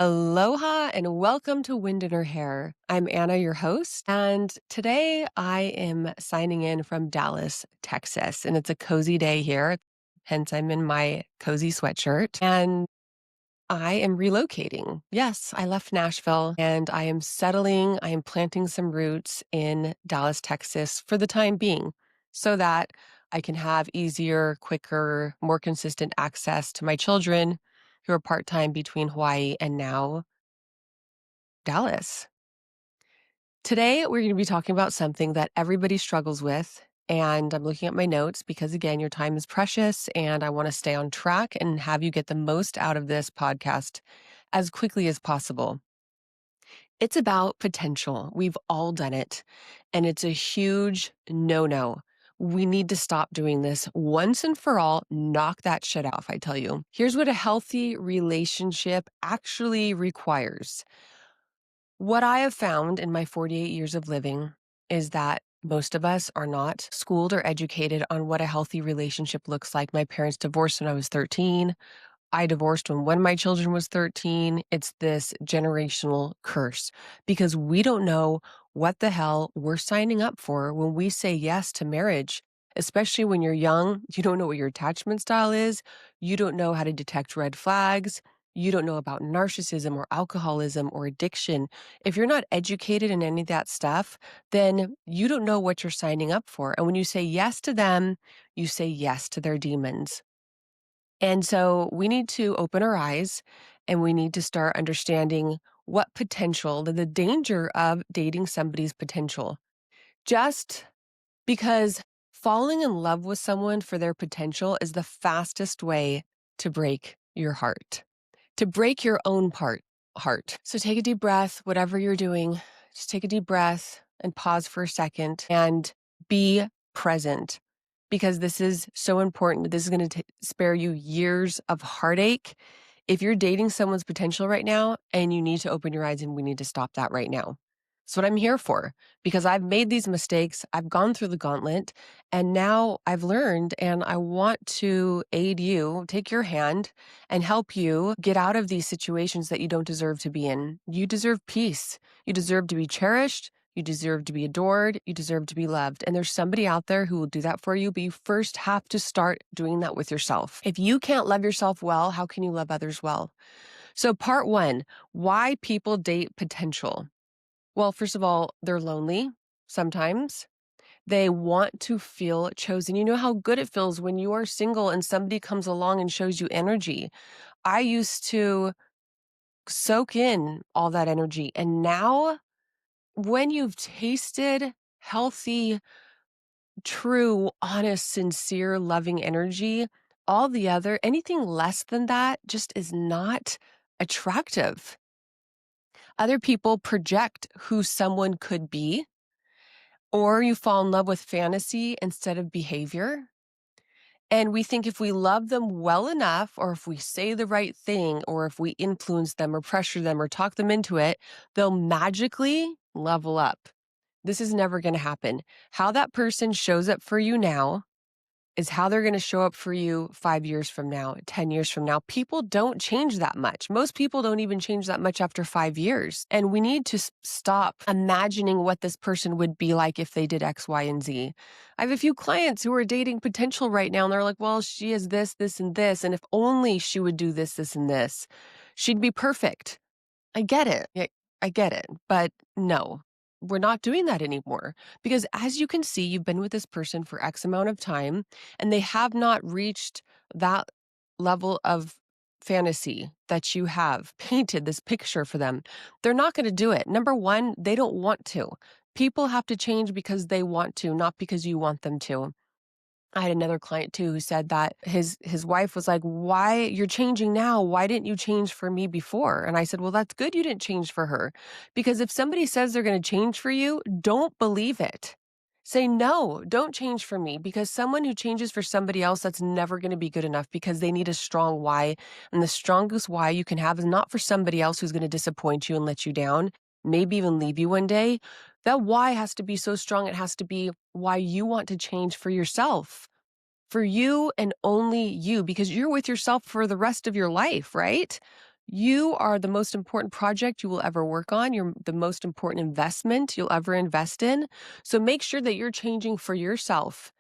Aloha and welcome to Wind in Her Hair. I'm Anna, your host, and today I am signing in from Dallas, Texas, and it's a cozy day here. Hence, I'm in my cozy sweatshirt and I am relocating. Yes, I left Nashville and I am settling. I am planting some roots in Dallas, Texas for the time being so that I can have easier, quicker, more consistent access to my children who are part time between Hawaii and now Dallas. Today, we're going to be talking about something that everybody struggles with. And I'm looking at my notes because, again, your time is precious and I want to stay on track and have you get the most out of this podcast as quickly as possible. It's about potential. We've all done it, and it's a huge no-no. We need to stop doing this once and for all. Knock that shit off, I tell you. Here's what a healthy relationship actually requires. What I have found in my 48 years of living is that most of us are not schooled or educated on what a healthy relationship looks like. My parents divorced when I was 13. I divorced when one of my children was 13. It's this generational curse because we don't know what the hell we're signing up for when we say yes to marriage. Especially when you're young, you don't know what your attachment style is. You don't know how to detect red flags. You don't know about narcissism or alcoholism or addiction. If you're not educated in any of that stuff, then you don't know what you're signing up for. And when you say yes to them, you say yes to their demons. And so we need to open our eyes and we need to start understanding what potential, the danger of dating somebody's potential. Just because falling in love with someone for their potential is the fastest way to break your heart, to break your own heart. So take a deep breath, whatever you're doing, just take a deep breath and pause for a second and be present because this is so important. This is going to spare you years of heartache. If you're dating someone's potential right now and you need to open your eyes and we need to stop that right now. That's what I'm here for because I've made these mistakes. I've gone through the gauntlet and now I've learned and I want to aid you, take your hand and help you get out of these situations that you don't deserve to be in. You deserve peace. You deserve to be cherished. You deserve to be adored. You deserve to be loved. And there's somebody out there who will do that for you, but you first have to start doing that with yourself. If you can't love yourself well, how can you love others well? So part one, why people date potential. Well, first of all, they're lonely sometimes. They want to feel chosen. You know how good it feels when you are single and somebody comes along and shows you energy. I used to soak in all that energy. And now, when you've tasted healthy, true, honest, sincere, loving energy, anything less than that just is not attractive. Other people project who someone could be, or you fall in love with fantasy instead of behavior. And we think if we love them well enough, or if we say the right thing, or if we influence them or pressure them or talk them into it, they'll magically level up. This is never going to happen. How that person shows up for you now is how they're going to show up for you 5 years from now, 10 years from now. People don't change that much. Most people don't even change that much after 5 years. And we need to stop imagining what this person would be like if they did X, Y, and Z. I have a few clients who are dating potential right now, and they're like, well, she is this, this, and this. And if only she would do this, this, and this, she'd be perfect. I get it. Yeah, I get it. But no, we're not doing that anymore because as you can see, you've been with this person for X amount of time and they have not reached that level of fantasy that you have painted this picture for them. They're not going to do it. Number one, they don't want to. People have to change because they want to, not because you want them to. I had another client too who said that his wife was like, why you're changing now? Why didn't you change for me before? And I said, well, that's good you didn't change for her. Because if somebody says they're going to change for you, don't believe it. Say, no, don't change for me because someone who changes for somebody else, that's never going to be good enough because they need a strong why. And the strongest why you can have is not for somebody else who's going to disappoint you and let you down, maybe even leave you one day. That why has to be so strong. It has to be why you want to change for yourself, for you and only you, because you're with yourself for the rest of your life, right? You are the most important project you will ever work on. You're the most important investment you'll ever invest in. So make sure that you're changing for yourself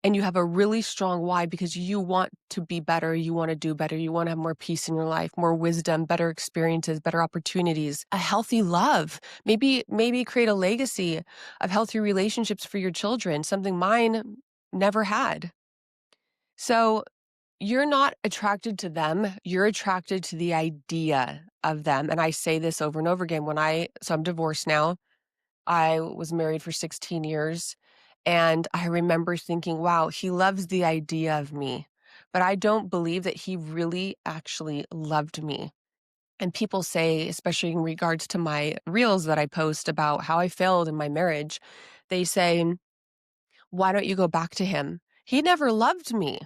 and you have a really strong why because you want to be better, you want to do better, you want to have more peace in your life, more wisdom, better experiences, better opportunities, a healthy love. Maybe create a legacy of healthy relationships for your children, something mine never had. So you're not attracted to them, you're attracted to the idea of them. And I say this over and over again so I'm divorced now. I was married for 16 years. And I remember thinking, wow, he loves the idea of me. But I don't believe that he really actually loved me. And people say, especially in regards to my reels that I post about how I failed in my marriage, they say, why don't you go back to him? He never loved me.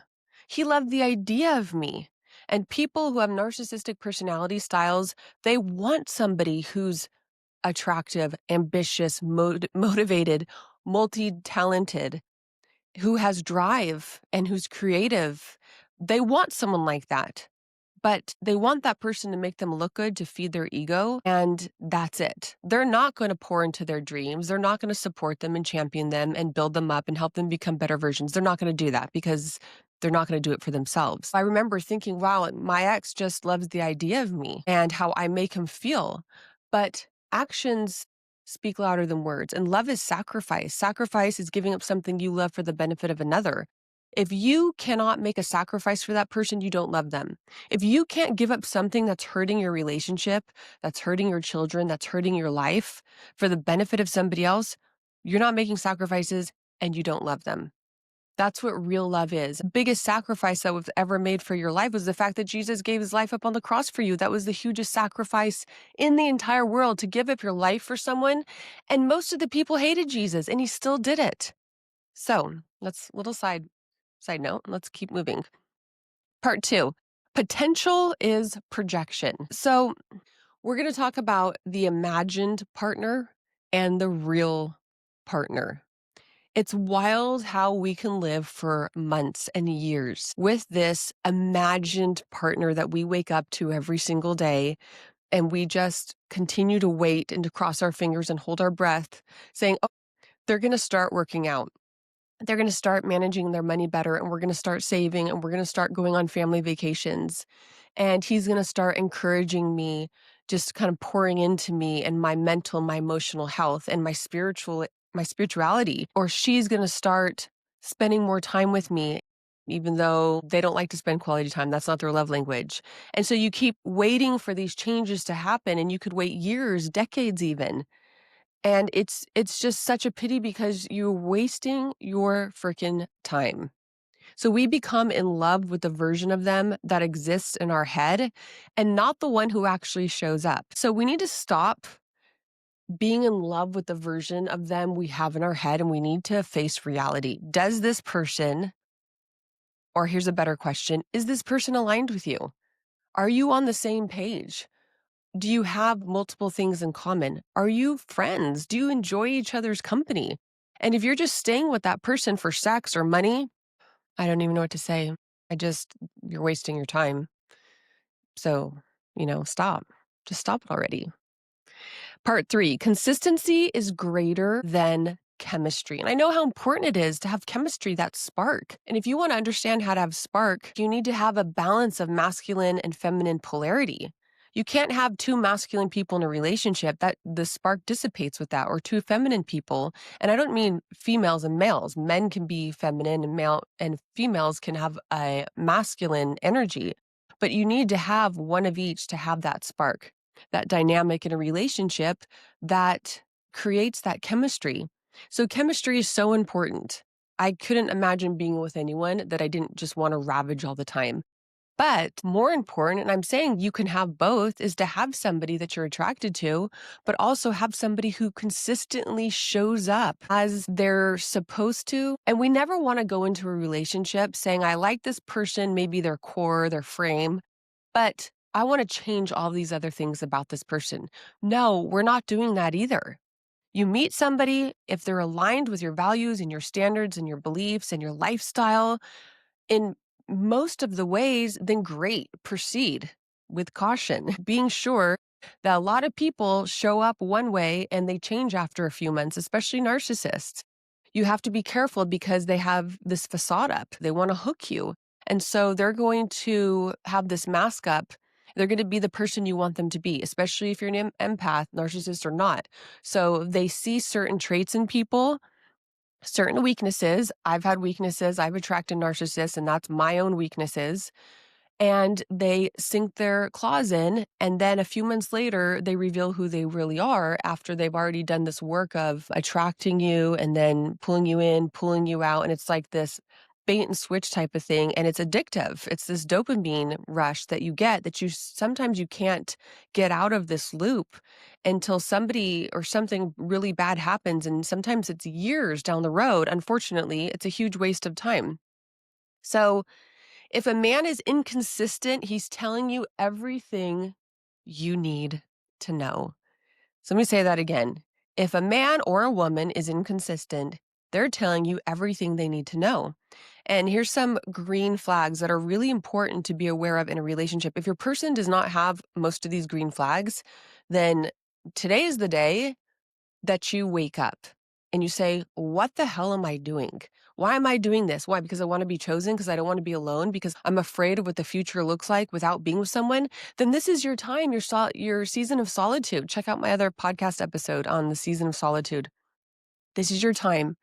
He loved the idea of me. And people who have narcissistic personality styles, they want somebody who's attractive, ambitious, motivated, multi-talented, who has drive and who's creative. They want someone like that. But they want that person to make them look good to feed their ego, and that's it. They're not going to pour into their dreams. They're not going to support them and champion them and build them up and help them become better versions. They're not going to do that because they're not going to do it for themselves. I remember thinking, wow, my ex just loves the idea of me and how I make him feel. But actions speak louder than words, and love is sacrifice. Sacrifice is giving up something you love for the benefit of another. If you cannot make a sacrifice for that person, you don't love them. If you can't give up something that's hurting your relationship, that's hurting your children, that's hurting your life for the benefit of somebody else, you're not making sacrifices and you don't love them. That's what real love is. The biggest sacrifice that was ever made for your life was the fact that Jesus gave his life up on the cross for you. That was the hugest sacrifice in the entire world, to give up your life for someone. And most of the people hated Jesus and he still did it. So that's a little side note. Let's keep moving. Part 2, potential is projection. So we're going to talk about the imagined partner and the real partner. It's wild how we can live for months and years with this imagined partner that we wake up to every single day, and we just continue to wait and to cross our fingers and hold our breath, saying, oh, they're going to start working out. They're going to start managing their money better, and we're going to start saving, and we're going to start going on family vacations. And he's going to start encouraging me, just kind of pouring into me and my mental, my emotional health and my spirituality. Or she's going to start spending more time with me, even though they don't like to spend quality time. That's not their love language. And so you keep waiting for these changes to happen, and you could wait years, decades even. And it's just such a pity because you're wasting your freaking time. So we become in love with the version of them that exists in our head and not the one who actually shows up. So we need to stop being in love with the version of them we have in our head, and we need to face reality. Does this person, or here's a better question, is this person aligned with you? Are you on the same page? Do you have multiple things in common? Are you friends? Do you enjoy each other's company? And if you're just staying with that person for sex or money, I don't even know what to say. You're wasting your time. So, stop. Just stop it already. Part 3, consistency is greater than chemistry. And I know how important it is to have chemistry, that spark. And if you want to understand how to have spark, you need to have a balance of masculine and feminine polarity. You can't have two masculine people in a relationship, that the spark dissipates with that, or two feminine people. And I don't mean females and males. Men can be feminine and male, and females can have a masculine energy. But you need to have one of each to have that spark, that dynamic in a relationship that creates that chemistry. So chemistry is so important. I couldn't imagine being with anyone that I didn't just want to ravage all the time. But more important, and I'm saying you can have both, is to have somebody that you're attracted to, but also have somebody who consistently shows up as they're supposed to. And we never want to go into a relationship saying, I like this person, maybe their core, their frame, but I want to change all these other things about this person. No, we're not doing that either. You meet somebody, if they're aligned with your values and your standards and your beliefs and your lifestyle in most of the ways, then great, proceed. with caution, being sure that a lot of people show up one way and they change after a few months, especially narcissists. You have to be careful because they have this facade up. They want to hook you. And so they're going to have this mask up. They're going to be the person you want them to be, especially if you're an empath, narcissist or not. So they see certain traits in people, certain weaknesses. I've had weaknesses. I've attracted narcissists, and that's my own weaknesses, and they sink their claws in. And then a few months later, they reveal who they really are after they've already done this work of attracting you and then pulling you in, pulling you out. And it's like this bait and switch type of thing. And it's addictive. It's this dopamine rush that you get that sometimes you can't get out of this loop until somebody or something really bad happens. And sometimes it's years down the road. Unfortunately, it's a huge waste of time. So, if a man is inconsistent, he's telling you everything you need to know. So let me say that again. If a man or a woman is inconsistent, they're telling you everything they need to know. And here's some green flags that are really important to be aware of in a relationship. If your person does not have most of these green flags, then today is the day that you wake up and you say, what the hell am I doing? Why am I doing this? Why? Because I want to be chosen, because I don't want to be alone, because I'm afraid of what the future looks like without being with someone. Then this is your time, your season of solitude. Check out my other podcast episode on the season of solitude. This is your time.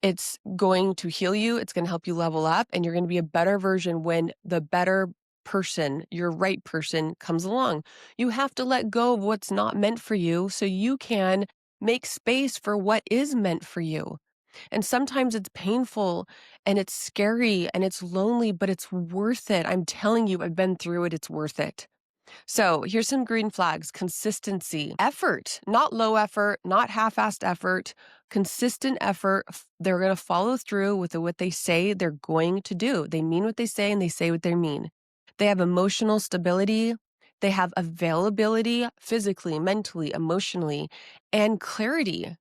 It's going to heal you. It's going to help you level up, and you're going to be a better version when the better person, your right person, comes along. You have to let go of what's not meant for you so you can make space for what is meant for you. And sometimes it's painful and it's scary and it's lonely, but it's worth it. I'm telling you, I've been through it. It's worth it. So here's some green flags: consistency, effort, not low effort, not half-assed effort, consistent effort. They're going to follow through with what they say they're going to do. They mean what they say and they say what they mean. They have emotional stability. They have availability physically, mentally, emotionally, and clarity.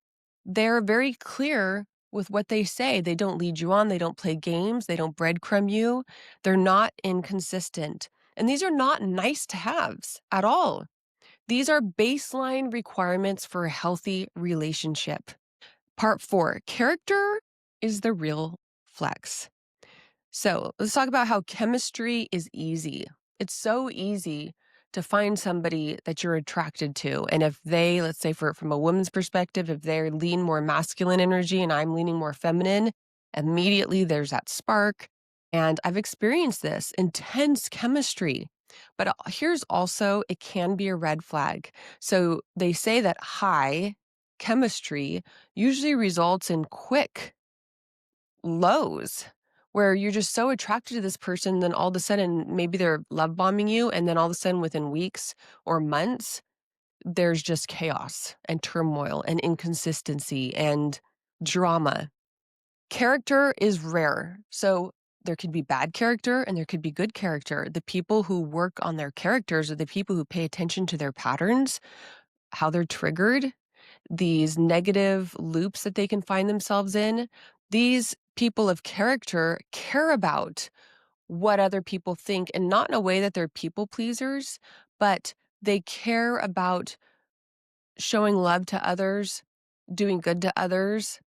They're very clear with what they say. They don't lead you on. They don't play games. They don't breadcrumb you. They're not inconsistent. And these are not nice to haves at all. These are baseline requirements for a healthy relationship. Part 4, character is the real flex. So let's talk about how chemistry is easy. It's so easy to find somebody that you're attracted to. And if they, let's say from a woman's perspective, if they lean more masculine energy and I'm leaning more feminine, immediately there's that spark. And I've experienced this intense chemistry. But here's also, it can be a red flag. So they say that high chemistry usually results in quick lows where you're just so attracted to this person, then all of a sudden maybe they're love bombing you, and then all of a sudden within weeks or months there's just chaos and turmoil and inconsistency and drama. Character is rare. So there could be bad character and there could be good character. The people who work on their characters are the people who pay attention to their patterns, how they're triggered, these negative loops that they can find themselves in. These people of character care about what other people think, and not in a way that they're people pleasers, but they care about showing love to others, doing good to others,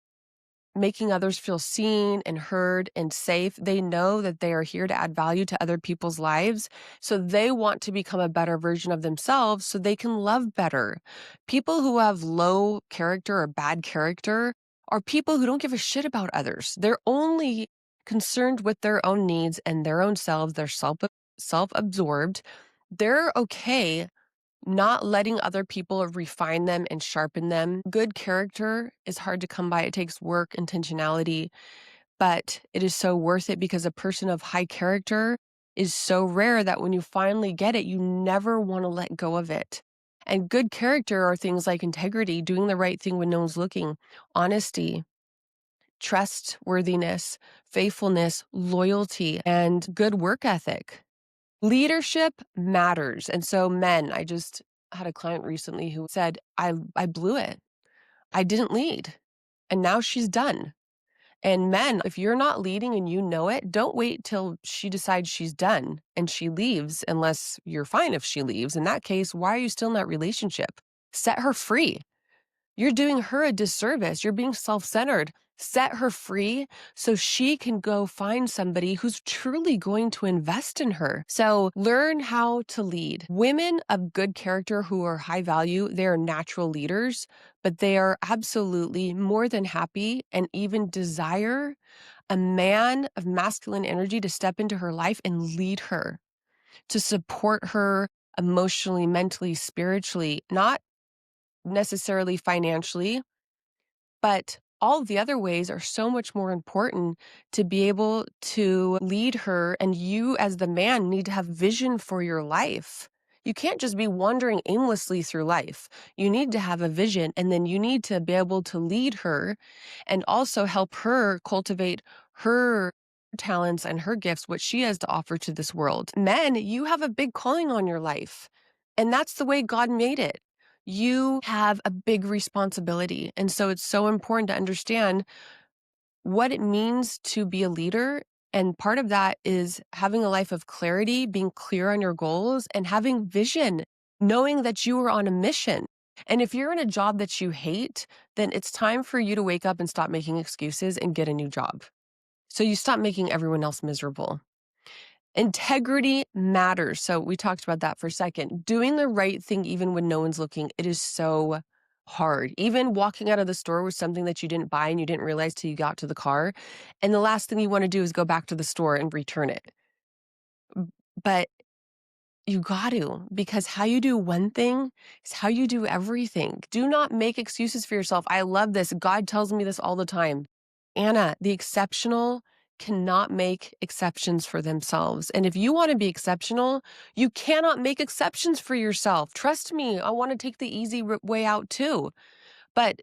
making others feel seen and heard and safe. They know that they are here to add value to other people's lives. So they want to become a better version of themselves so they can love better. People who have low character or bad character are people who don't give a shit about others. They're only concerned with their own needs and their own selves. They're self-absorbed. They're okay not letting other people refine them and sharpen them. Good character is hard to come by. It takes work, intentionality, but it is so worth it because a person of high character is so rare that when you finally get it, you never want to let go of it. And good character are things like integrity, doing the right thing when no one's looking, honesty, trustworthiness, faithfulness, loyalty, and good work ethic. Leadership matters. And so men, I just had a client recently who said, I blew it. I didn't lead. And now she's done. And men, if you're not leading and you know it, don't wait till she decides she's done and she leaves, unless you're fine if she leaves. In that case, why are you still in that relationship? Set her free. You're doing her a disservice. You're being self-centered. Set her free so she can go find somebody who's truly going to invest in her. So learn how to lead. Women of good character who are high value, they are natural leaders, but they are absolutely more than happy and even desire a man of masculine energy to step into her life and lead her, to support her emotionally, mentally, spiritually, not necessarily financially, but all the other ways are so much more important to be able to lead her. And you, as the man, need to have vision for your life. You can't just be wandering aimlessly through life. You need to have a vision, and then you need to be able to lead her and also help her cultivate her talents and her gifts, what she has to offer to this world. Men, you have a big calling on your life, and that's the way God made it. You have a big responsibility. And so it's so important to understand what it means to be a leader. And part of that is having a life of clarity, being clear on your goals, and having vision, knowing that you are on a mission. And if you're in a job that you hate, then it's time for you to wake up and stop making excuses and get a new job. So you stop making everyone else miserable. Integrity matters. So we talked about that for a second. Doing the right thing even when no one's looking, it is so hard. Even walking out of the store with something that you didn't buy and you didn't realize till you got to the car. And the last thing you want to do is go back to the store and return it. But you got to, because how you do one thing is how you do everything. Do not make excuses for yourself. I love this. God tells me this all the time. Anna, the exceptional cannot make exceptions for themselves. And if you want to be exceptional, you cannot make exceptions for yourself. Trust me, I want to take the easy way out too. But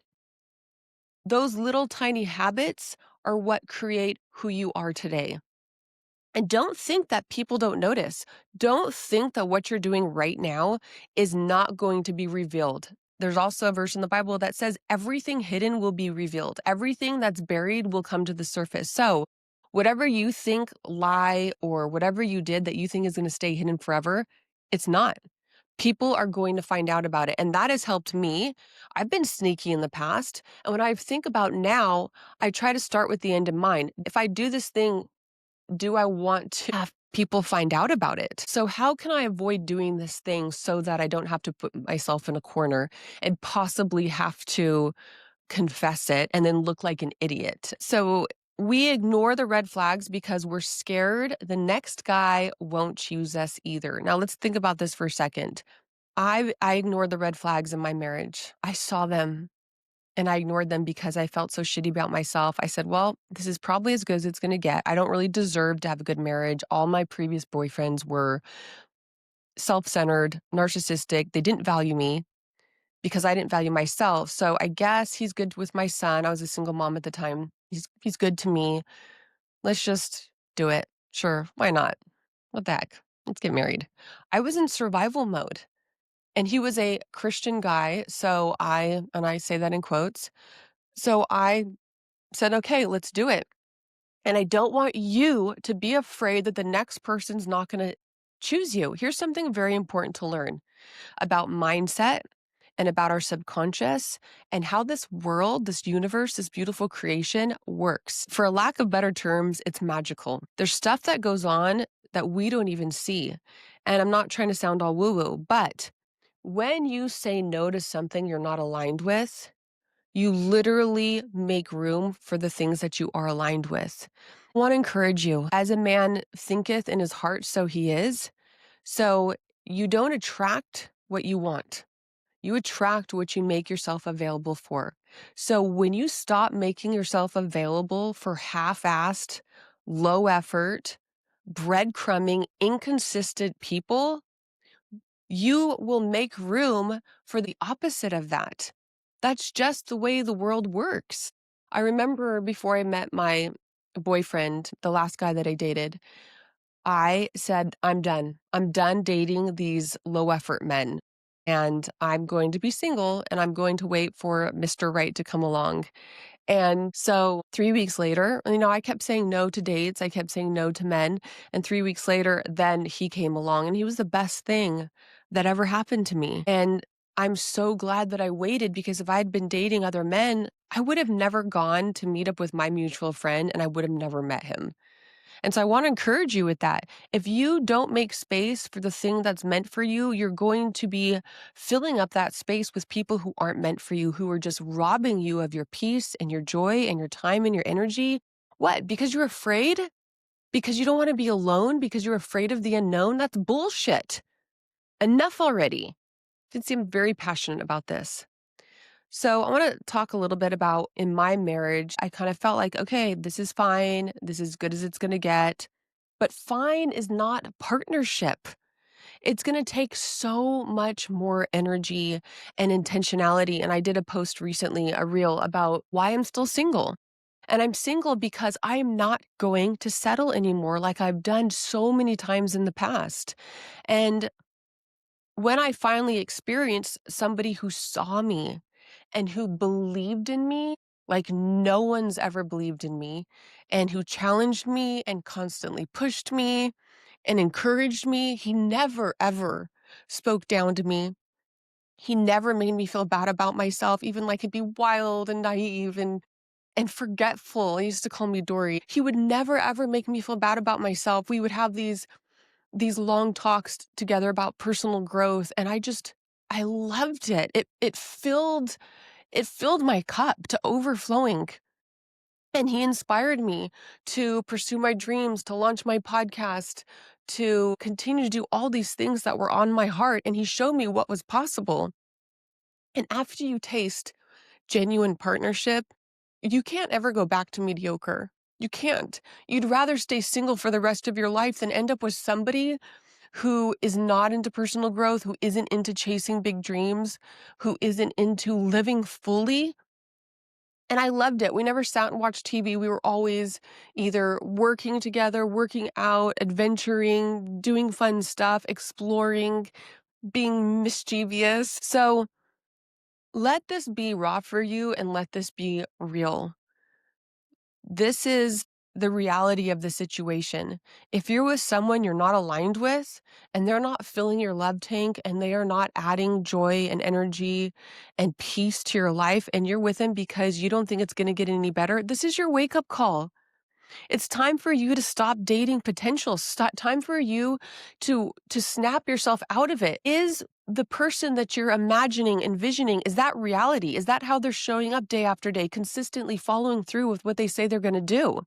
those little tiny habits are what create who you are today. And don't think that people don't notice. Don't think that what you're doing right now is not going to be revealed. There's also a verse in the Bible that says everything hidden will be revealed. Everything that's buried will come to the surface. So whatever you think lie or whatever you did that you think is going to stay hidden forever, it's not. People are going to find out about it. And that has helped me. I've been sneaky in the past. And when I think about now, I try to start with the end in mind. If I do this thing, do I want to have people find out about it? So how can I avoid doing this thing so that I don't have to put myself in a corner and possibly have to confess it and then look like an idiot? So we ignore the red flags because we're scared the next guy won't choose us either. Now let's think about this for a second. I ignored the red flags in my marriage. I saw them. And I ignored them because I felt so shitty about myself. I said, well, this is probably as good as it's going to get. I don't really deserve to have a good marriage. All my previous boyfriends were self-centered, narcissistic. They didn't value me because I didn't value myself. So I guess he's good with my son. I was a single mom at the time. He's good to me. Let's just do it. Sure, why not? What the heck? Let's get married. I was in survival mode. And he was a Christian guy. And I say that in quotes. So I said, okay, let's do it. And I don't want you to be afraid that the next person's not going to choose you. Here's something very important to learn about mindset and about our subconscious and how this world, this universe, this beautiful creation works. For a lack of better terms, it's magical. There's stuff that goes on that we don't even see. And I'm not trying to sound all woo-woo, but when you say no to something you're not aligned with, you literally make room for the things that you are aligned with. I want to encourage you, as a man thinketh in his heart, so he is. So you don't attract what you want. You attract what you make yourself available for. So when you stop making yourself available for half-assed, low effort, breadcrumbing, inconsistent people, you will make room for the opposite of that. That's just the way the world works. I remember before I met my boyfriend, the last guy that I dated, I said, I'm done. I'm done dating these low effort men. and I'm going to be single and I'm going to wait for Mr. Right to come along. And so 3 weeks later, I kept saying no to dates, I kept saying no to men, and 3 weeks later, then he came along, and he was the best thing that ever happened to me, and I'm so glad that I waited because if I had been dating other men, I would have never gone to meet up with my mutual friend, and I would have never met him. And so I want to encourage you with that. If you don't make space for the thing that's meant for you, you're going to be filling up that space with people who aren't meant for you, who are just robbing you of your peace and your joy and your time and your energy. What? Because you're afraid? Because you don't want to be alone? Because you're afraid of the unknown? That's bullshit. Enough already. You can see I'm very passionate about this. So I want to talk a little bit about in my marriage, I kind of felt like, okay, this is fine. This is good as it's going to get. But fine is not a partnership. It's going to take so much more energy and intentionality. And I did a post recently, a reel about why I'm still single. And I'm single because I am not going to settle anymore like I've done so many times in the past. And when I finally experienced somebody who saw me and who believed in me like no one's ever believed in me, and who challenged me and constantly pushed me and encouraged me, he never, ever spoke down to me. He never made me feel bad about myself, even like he'd be wild and naive and forgetful. He used to call me Dory. He would never ever make me feel bad about myself. We would have these long talks together about personal growth, and I loved it. It filled my cup to overflowing. And he inspired me to pursue my dreams, to launch my podcast, to continue to do all these things that were on my heart. And he showed me what was possible. And after you taste genuine partnership, you can't ever go back to mediocre. You can't. You'd rather stay single for the rest of your life than end up with somebody who is not into personal growth, who isn't into chasing big dreams, who isn't into living fully. And I loved it. We never sat and watched TV. We were always either working together, working out, adventuring, doing fun stuff, exploring, being mischievous. So let this be raw for you and let this be real. This is the reality of the situation. If you're with someone you're not aligned with and they're not filling your love tank and they are not adding joy and energy and peace to your life and you're with them because you don't think it's going to get any better, this is your wake up call. It's time for you to stop dating potential. Time for you to snap yourself out of it. Is the person that you're imagining, envisioning, is that reality? Is that how they're showing up day after day, consistently following through with what they say they're going to do?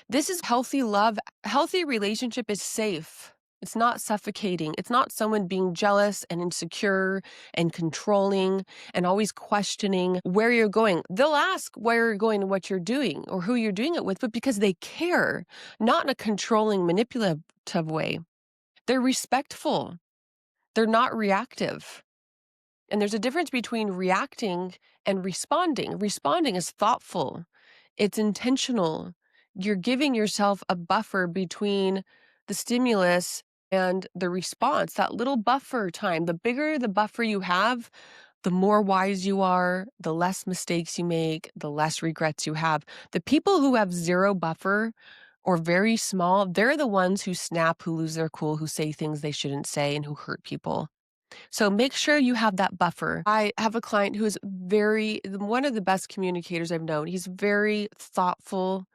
This is healthy love. Healthy relationship is safe. It's not suffocating. It's not someone being jealous and insecure and controlling and always questioning where you're going. They'll ask where you're going and what you're doing or who you're doing it with, but because they care, not in a controlling, manipulative way. They're respectful. They're not reactive. And there's a difference between reacting and responding. Responding is thoughtful, it's intentional. You're giving yourself a buffer between the stimulus and the response, that little buffer time. The bigger the buffer you have, the more wise you are, the less mistakes you make, the less regrets you have. The people who have zero buffer or very small, they're the ones who snap, who lose their cool, who say things they shouldn't say, and who hurt people. So make sure you have that buffer. I have a client who is one of the best communicators I've known. He's very thoughtful.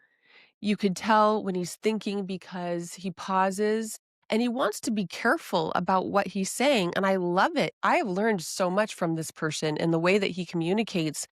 You could tell when he's thinking because he pauses and he wants to be careful about what he's saying. And I love it. I have learned so much from this person and the way that he communicates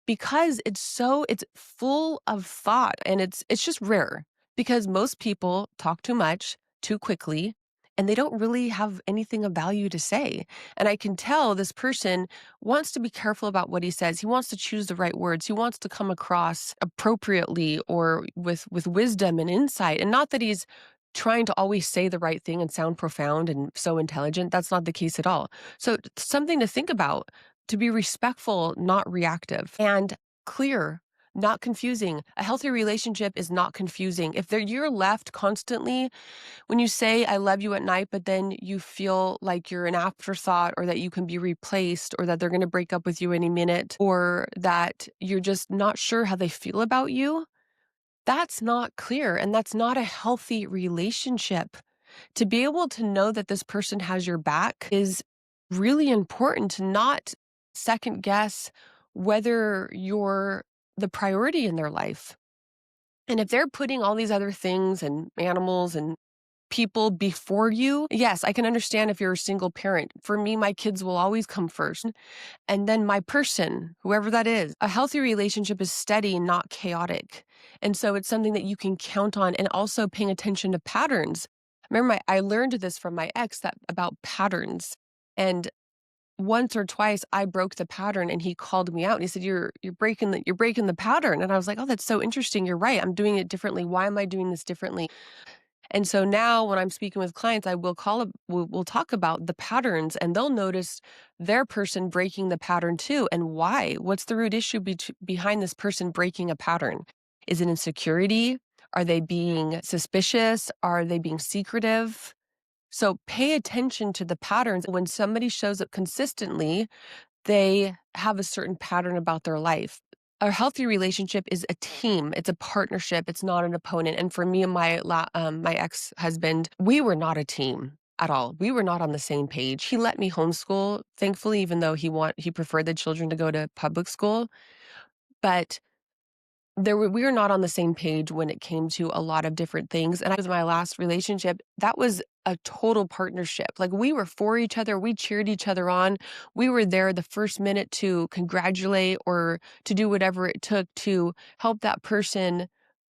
because it's full of thought and it's just rare because most people talk too much, too quickly, and they don't really have anything of value to say. And I can tell this person wants to be careful about what he says. He wants to choose the right words. He wants to come across appropriately or with wisdom and insight. And not that he's trying to always say the right thing and sound profound and so intelligent. That's not the case at all. So something to think about, to be respectful, not reactive, and clear. Not confusing. A healthy relationship is not confusing. If you're left constantly when you say I love you at night, but then you feel like you're an afterthought or that you can be replaced or that they're going to break up with you any minute or that you're just not sure how they feel about you, that's not clear and that's not a healthy relationship. To be able to know that this person has your back is really important to not second guess whether you're the priority in their life. And if they're putting all these other things and animals and people before you, yes, I can understand if you're a single parent. For me, my kids will always come first. And then my person, whoever that is. A healthy relationship is steady, not chaotic. And so it's something that you can count on and also paying attention to patterns. Remember, I learned this from my ex that about patterns. And once or twice I broke the pattern and he called me out and he said, you're breaking the pattern. And I was like, oh, that's so interesting. You're right. I'm doing it differently. Why am I doing this differently? And so now when I'm speaking with clients, I will we'll talk about the patterns and they'll notice their person breaking the pattern too. And why? What's the root issue behind this person breaking a pattern? Is it insecurity? Are they being suspicious? Are they being secretive? So pay attention to the patterns. When somebody shows up consistently, they have a certain pattern about their life. A healthy relationship is a team. It's a partnership. It's not an opponent. And for me and my ex-husband, we were not a team at all. We were not on the same page. He let me homeschool, thankfully, even though he preferred the children to go to public school. But we were not on the same page when it came to a lot of different things. And I was my last relationship. That was a total partnership. Like we were for each other. We cheered each other on. We were there the first minute to congratulate or to do whatever it took to help that person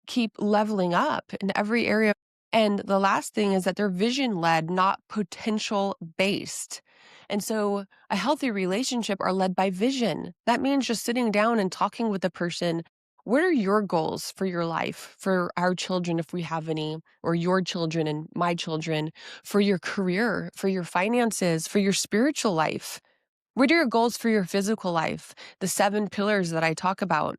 keep leveling up in every area. And the last thing is that they're vision led, not potential based. And so a healthy relationship are led by vision. That means just sitting down and talking with the person. What are your goals for your life, for our children, if we have any, or your children and my children, for your career, for your finances, for your spiritual life? What are your goals for your physical life? The 7 pillars that I talk about,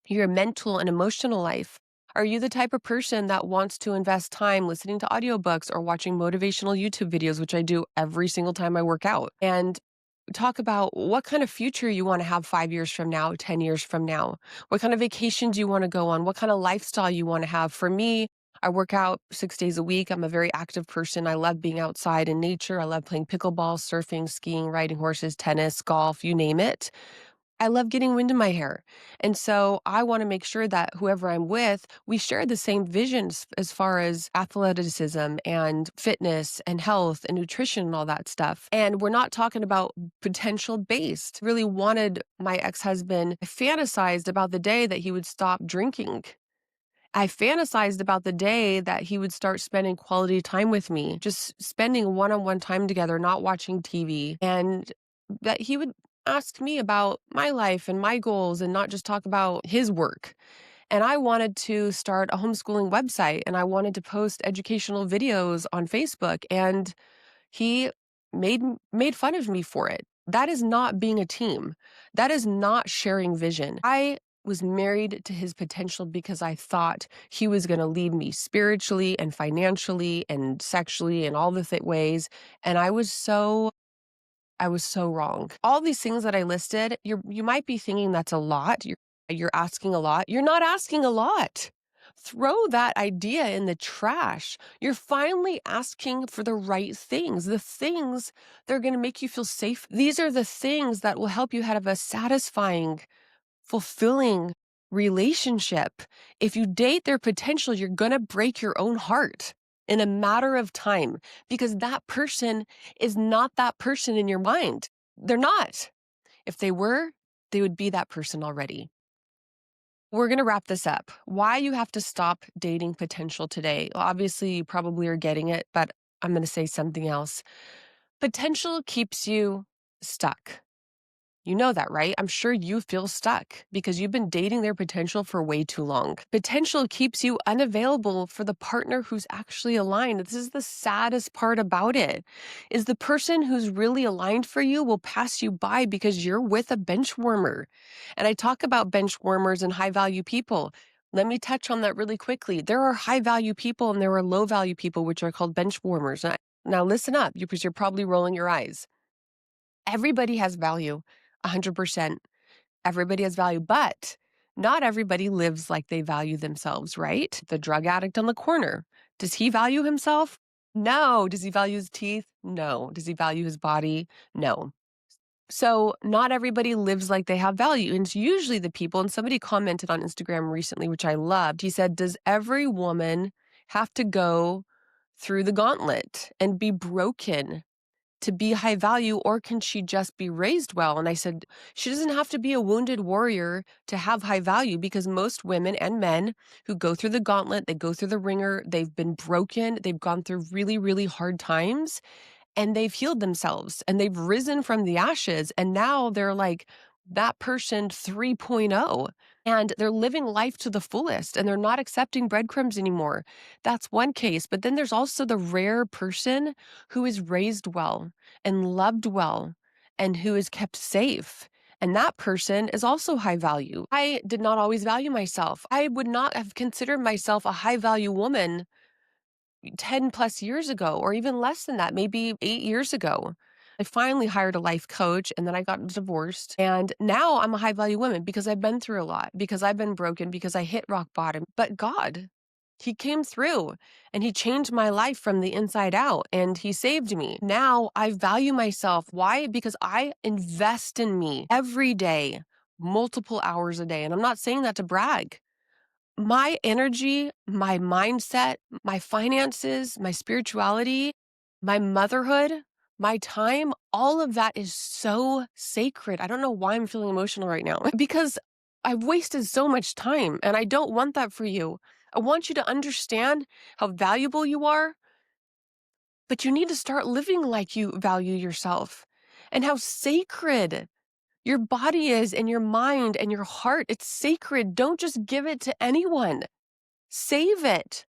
your mental and emotional life. Are you the type of person that wants to invest time listening to audiobooks or watching motivational YouTube videos, which I do every single time I work out? And talk about what kind of future you want to have 5 years from now, 10 years from now. What kind of vacations you want to go on, what kind of lifestyle you want to have. For me, I work out 6 days a week. I'm a very active person. I love being outside in nature. I love playing pickleball, surfing, skiing, riding horses, tennis, golf, you name it. I love getting wind in my hair. And so I want to make sure that whoever I'm with, we share the same visions as far as athleticism and fitness and health and nutrition and all that stuff. And we're not talking about potential based. Really wanted my ex-husband, I fantasized about the day that he would stop drinking. I fantasized about the day that he would start spending quality time with me, just spending one-on-one time together, not watching TV, and that he would ask me about my life and my goals and not just talk about his work. And I wanted to start a homeschooling website and I wanted to post educational videos on Facebook. And he made fun of me for it. That is not being a team. That is not sharing vision. I was married to his potential because I thought he was going to lead me spiritually and financially and sexually in all the ways. And I was so wrong. All these things that I listed, you might be thinking that's a lot. You're asking a lot. You're not asking a lot. Throw that idea in the trash. You're finally asking for the right things, the things that are going to make you feel safe. These are the things that will help you have a satisfying, fulfilling relationship. If you date their potential, you're going to break your own heart in a matter of time because that person is not that person in your mind. They're not. If they were, they would be that person already. We're going to wrap this up. Why you have to stop dating potential today. Obviously, you probably are getting it, but I'm going to say something else. Potential keeps you stuck. You know that, right? I'm sure you feel stuck because you've been dating their potential for way too long. Potential keeps you unavailable for the partner who's actually aligned. This is the saddest part about it, is the person who's really aligned for you will pass you by because you're with a bench warmer. And I talk about bench warmers and high value people. Let me touch on that really quickly. There are high value people and there are low value people, which are called bench warmers. Now listen up, because you're probably rolling your eyes. Everybody has value, 100%. Everybody has value, but not everybody lives like they value themselves, right? The drug addict on the corner, does he value himself? No. Does he value his teeth? No. Does he value his body? No. So not everybody lives like they have value. And it's usually the people, and somebody commented on Instagram recently, which I loved. He said, does every woman have to go through the gauntlet and be broken to be high value, or can she just be raised well? And I said, she doesn't have to be a wounded warrior to have high value, because most women and men who go through the gauntlet, they go through the ringer, they've been broken, they've gone through really, really hard times, and they've healed themselves and they've risen from the ashes. And now they're like that person 3.0, and they're living life to the fullest and they're not accepting breadcrumbs anymore. That's one case. But then there's also the rare person who is raised well and loved well and who is kept safe. And that person is also high value. I did not always value myself. I would not have considered myself a high value woman 10 plus years ago, or even less than that, maybe 8 years ago. I finally hired a life coach, and then I got divorced. And now I'm a high value woman because I've been through a lot, because I've been broken, because I hit rock bottom. But God, He came through and He changed my life from the inside out and He saved me. Now I value myself. Why? Because I invest in me every day, multiple hours a day. And I'm not saying that to brag. My energy, my mindset, my finances, my spirituality, my motherhood, my time, all of that is so sacred. I don't know why I'm feeling emotional right now, because I've wasted so much time and I don't want that for you. I want you to understand how valuable you are, but you need to start living like you value yourself, and how sacred your body is, and your mind and your heart. It's sacred. Don't just give it to anyone. Save it.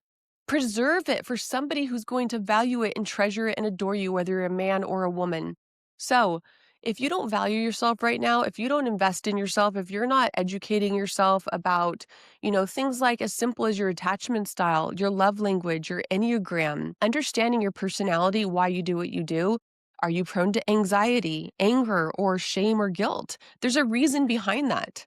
Preserve it for somebody who's going to value it and treasure it and adore you, whether you're a man or a woman. So if you don't value yourself right now, if you don't invest in yourself, if you're not educating yourself about, things like as simple as your attachment style, your love language, your Enneagram, understanding your personality, why you do what you do. Are you prone to anxiety, anger, or shame or guilt? There's a reason behind that.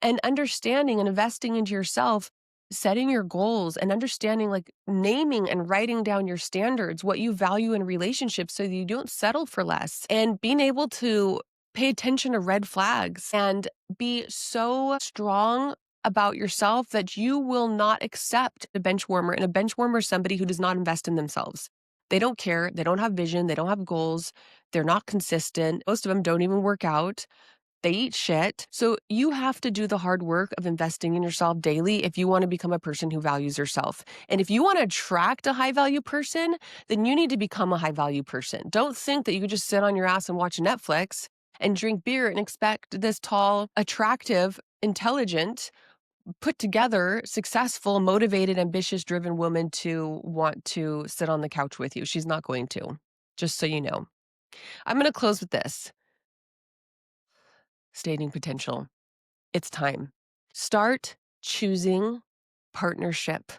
And understanding and investing into yourself, setting your goals and understanding, like naming and writing down your standards, what you value in relationships so that you don't settle for less, and being able to pay attention to red flags and be so strong about yourself that you will not accept a bench warmer. And a bench warmer is somebody who does not invest in themselves. They don't care. They don't have vision. They don't have goals. They're not consistent. Most of them don't even work out. They eat shit. So you have to do the hard work of investing in yourself daily if you want to become a person who values yourself. And if you want to attract a high value person, then you need to become a high value person. Don't think that you can just sit on your ass and watch Netflix and drink beer and expect this tall, attractive, intelligent, put together, successful, motivated, ambitious, driven woman to want to sit on the couch with you. She's not going to, just so you know. I'm going to close with this. Stating potential. It's time. Start choosing partnership.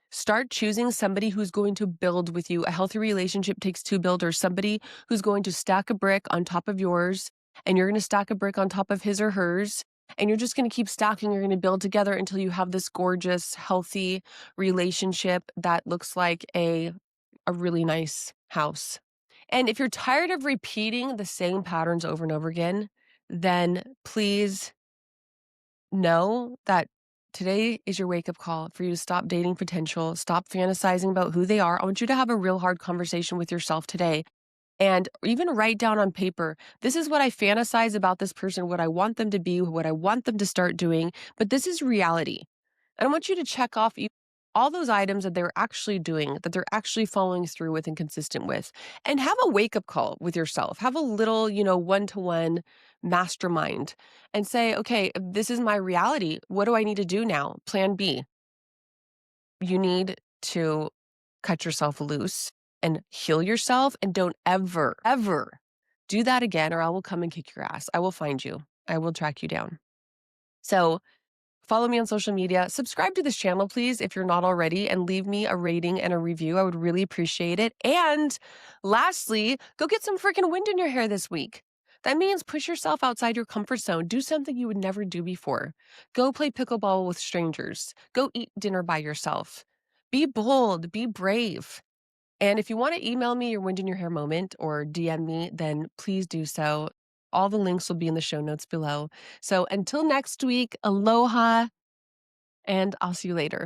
Start choosing somebody who's going to build with you. A healthy relationship takes two builders, somebody who's going to stack a brick on top of yours, and you're going to stack a brick on top of his or hers, and you're just going to keep stacking. You're going to build together until you have this gorgeous, healthy relationship that looks like a really nice house. And if you're tired of repeating the same patterns over and over again, then please know that today is your wake-up call for you to stop dating potential, stop fantasizing about who they are. I want you to have a real hard conversation with yourself today, and even write down on paper, this is what I fantasize about this person, what I want them to be, what I want them to start doing, but this is reality. And I want you to check off all those items that they're actually doing, that they're actually following through with and consistent with. And have a wake up call with yourself. Have a little, one to one mastermind and say, okay, this is my reality. What do I need to do now? Plan B. You need to cut yourself loose and heal yourself. And don't ever, ever do that again, or I will come and kick your ass. I will find you, I will track you down. So, follow me on social media. Subscribe to this channel, please, if you're not already, and leave me a rating and a review. I would really appreciate it. And lastly, go get some freaking wind in your hair this week. That means push yourself outside your comfort zone. Do something you would never do before. Go play pickleball with strangers. Go eat dinner by yourself. Be bold, be brave. And if you want to email me your wind in your hair moment or DM me, then please do so. All the links will be in the show notes below. So until next week, aloha, and I'll see you later.